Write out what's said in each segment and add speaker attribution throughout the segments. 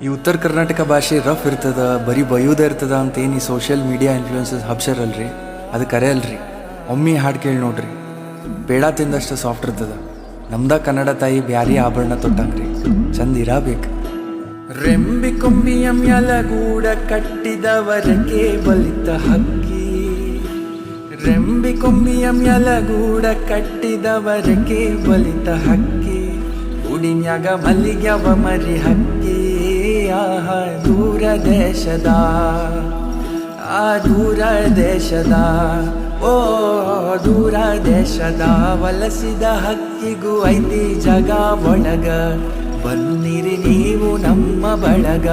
Speaker 1: ಈ ಉತ್ತರ ಕರ್ನಾಟಕ ಭಾಷೆ ರಫ್ ಇರ್ತದ, ಬರೀ ಬೈಯೋದ ಇರ್ತದ ಅಂತೇನು ಈ ಸೋಷಿಯಲ್ ಮೀಡಿಯಾ ಇನ್ಫ್ಲೂಯೆನ್ಸಸ್ ಹಬ್ಸರಲ್ರಿ, ಅದು ಕರೆ ಅಲ್ರಿ. ಒಮ್ಮೆ ಹಾಡು ಕೇಳಿ ನೋಡ್ರಿ, ಬೇಡ ತಿಂದಷ್ಟು ಸಾಫ್ಟ್ ಇರ್ತದ. ನಮ್ದ ಕನ್ನಡ ತಾಯಿ ಬ್ಯಾರಿ ಆಭರಣ ತೊಟ್ಟಂಗ್ರಿ, ಚಂದ ಇರಬೇಕು. ರೆಂಬಿ ಕೊಂಬಿಯ ಮ್ಯಾಲಗೂಡ ಕಟ್ಟಿದವರಕ್ಕೆ ಬಲಿತ ಹಕ್ಕಿ, ರೆಂಬಿ ಕೊಂಬಿಯ ಮ್ಯಾಲಗೂಡ ಕಟ್ಟಿದವರಕ್ಕೆ ಬಲಿತ ಹಕ್ಕಿ, ಉಡಿನ್ಯಾಗ ಮಲ್ಲಿಗ್ಯವ ಮರಿ ಹಕ್ಕಿ. ಆಹ ದೂರ ದೇಶದ, ಆ ದೂರ ದೇಶದ, ಓ ದೂರ ದೇಶದ ವಲಸಿದ ಹಕ್ಕಿಗೂ ಐತಿ ಜಗ ಒಳಗ, ಬನ್ನಿರಿ ನೀವು ನಮ್ಮ ಬಳಗ.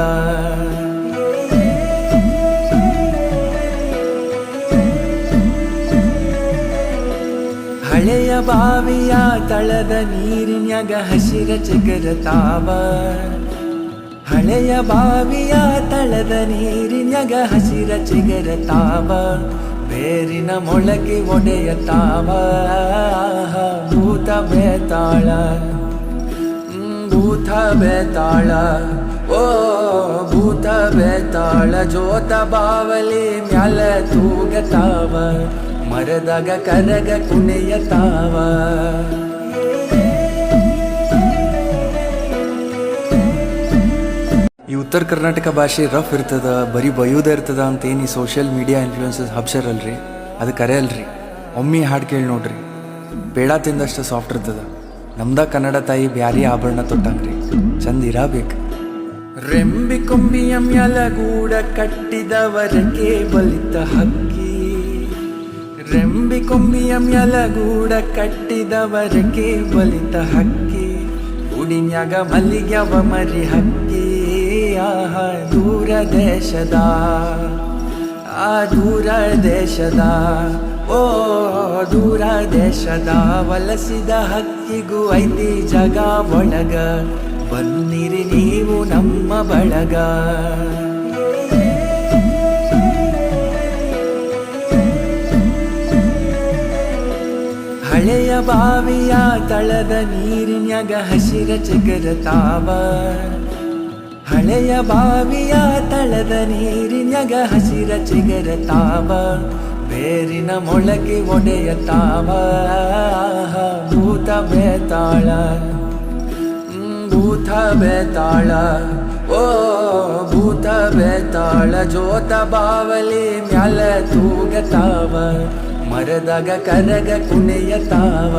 Speaker 1: ಹಳೆಯ ಬಾವಿಯ ತಳದ ನೀರಿನ್ಯಾಗ ಹಸಿರ ಚಿಗರತಾವ, ಹಳೆಯ ಬಾವಿಯ ತಳದ ನೀರಿನ್ಯಾಗ ಹಸಿರ ಚಿಗರತಾವ, ಬೇರಿನ ಮೊಳಕೆ ಒಡೆಯತಾವ. ಭೂತ ಬೇತಾಳ, ಭೂತ ಬೇತಾಳ, ಓ ಭೂತ ಬೇತಾಳ ಜೋತ ಬಾವಲಿ ಮ್ಯಾಲ ತೂಗತಾವ, ಮರದಾಗ ಕರಗ ಕುಣಿಯತಾವ. ಈ ಉತ್ತರ ಕರ್ನಾಟಕ ಭಾಷೆ ರಫ್ ಇರ್ತದ, ಬರೀ ಬೈಯೋದ ಇರ್ತದ ಅಂತೇನು ಈ ಸೋಷಿಯಲ್ ಮೀಡಿಯಾ ಇನ್ಫ್ಲೂಯೆನ್ಸಸ್ ಹಬ್ಸರಲ್ರಿ, ಅದು ಕರೆ ಅಲ್ರಿ. ಒಮ್ಮೆ ಹಾಡು ಕೇಳಿ ನೋಡ್ರಿ, ಬೇಡ ತಿಂದಷ್ಟು ಸಾಫ್ಟ್ ಇರ್ತದ. ನಮ್ದ ಕನ್ನಡ ತಾಯಿ ಬ್ಯಾರಿ ಆಭರಣ ತೊಟ್ಟಂಗ್ರಿ, ಚಂದ ಇರಬೇಕು. ರೆಂಬಿ ಕೊಂಬಿಯ ಮ್ಯಾಲಗೂಡ ಕಟ್ಟಿದವರಕ್ಕೆ ಬಲಿತ ಹಕ್ಕಿ, ರೆಂಬಿ ಕೊಂಬಿಯ ಮ್ಯಾಲಗೂಡ ಕಟ್ಟಿದವರಕ್ಕೆ ಬಲಿತ ಹಕ್ಕಿ, ಉಡಿನ್ಯಾಗ ಮಲ್ಲಿಗ್ಯವ ಮರಿ ಹಕ್ಕಿ. ಆಹ ದೂರ ದೇಶದ, ಆ ದೂರ ದೇಶದ, ಓ ದೂರ ದೇಶದ ವಲಸಿದ ಹಕ್ಕಿಗೂ ಐತಿ ಜಗ ಒಳಗ, ಬನ್ನಿರಿ ನೀವು ನಮ್ಮ ಬಳಗ. ಹಳೆಯ ಬಾವಿಯ ತಳದ ನೀರಿನ್ಯಾಗ ಹಸಿರ ಚಿಗರತಾವ, ಹಳೆಯ ಬಾವಿಯ ತಳದ ನೀರಿನ್ಯಾಗ ಹಸಿರ ಚಿಗರತಾವ, ಬೇರಿನ ಮೊಳಕೆ ಒಡೆಯತಾವ. ಭೂತ ಬೇತಾಳ, ಭೂತ ಬೇತಾಳ, ಓ ಭೂತ ಬೇತಾಳ ಜೋತ ಬಾವಲಿ ಮ್ಯಾಲ ತೂಗತಾವ, ಮರದಾಗ ಕರಗ ಕುಣಿಯತಾವ.